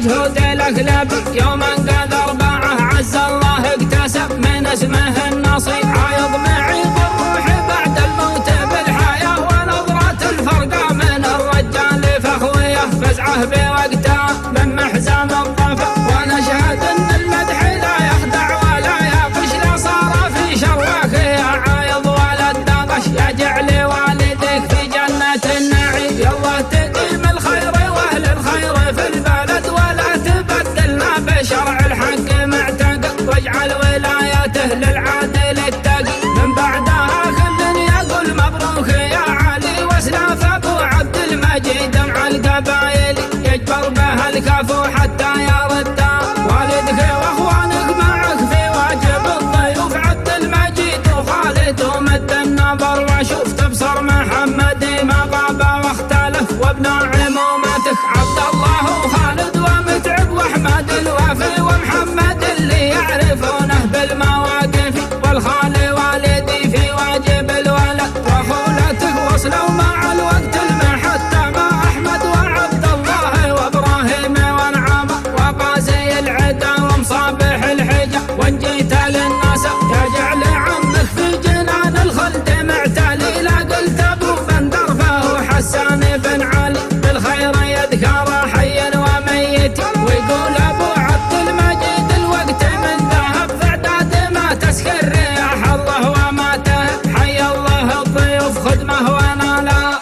مجهود الأكلاب يوم قد 4 عز الله اكتسب من اسمه النصير عايض معيب الروح بعد الموت بالحياة ونظرة الفرقة من الرجال فخويه فزعه بوقتها من محزام الضفا ونشهد ان المدح لا يخدع ولا يقش لا صار في شرك يا عايض ولد دغش يا جعل والديك في جنة النعيم يلا تقيم الخير واهل الخير في البلد ولا تبدلنا بشرع الحق معتقد واجعل ولايته للعادل التقي من بعدها كل يقول مبروك يا علي واسلاف ابو عبد المجيد مع القبايل يجبر به الكفو حتى يرد والدك واخوانك معك في واجب الضيوف عبد المجيد وخالد ومد النظر وشوف تبصر محمد ما غاب واختلف وابن عمومته عبد الله وخالد ومتعب واحمد الوفي ومحمد اللي يعرفونه بالمواقف والخال والدي في واجب الولد وخولتك وصلوا مع الوقت المحتى مع احمد وعبد الله وابراهيم ونعمه وقاسي العدا ومصابح الحجه وان جيت للناس يا جعل عمك في جنان الخلد معتلي لا قلت ابو بندر فهو حسان بن علي بالخير يذكر حي وميت ويقول ابو عبد المجيد الوقت من ذهب فاعداد ما تسكر رياح الله وماته حي الله الضيوف خدمه ونالا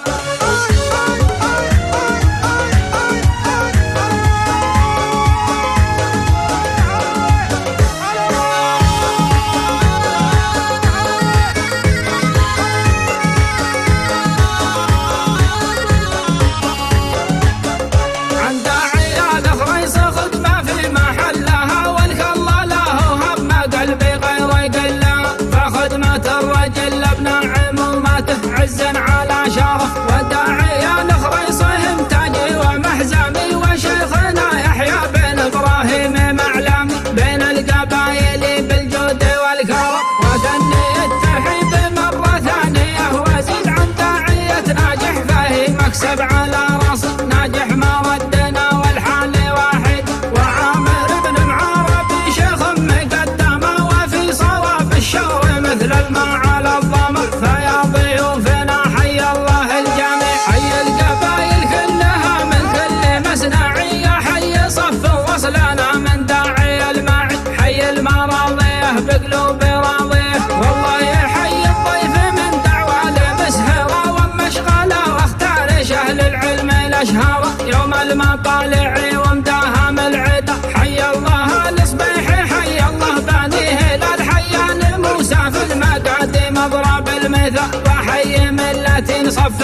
عند عيال خريص خدمه في محلها والخلا له هم قلبي غير قله فخدمه الرجل ابن عمومته عز على شرف وداعي لخريصهم تاجي ومحزمي وشيخنا يحيى بن ابراهيم معلمي بين القبايل بالجود والكرم وثني الترحيب مره ثانيه وزيد عن داعيه ناجح فهي مكسب على راسي ناجح ما ردنا والحال واحد وعامر بن معربي شيخ مقدمه وفي صواب الشور مثل الماء على الضمر فيا ضيوفنا حي الله الجميع حي القبايل كلها من كل مسنعيه حي صف وصلنا من داعي الماعي حي المراضيه بقلوب راضيه والله يحيي الضيف من دعوه لمسهره ومشغله واختار اهل العلم الاشهر يوم المطالع ومداهم العدا حي الله الصبيحي حي الله بني هلال حيان موسى في المقادم اضرب المثل وحي ملة صف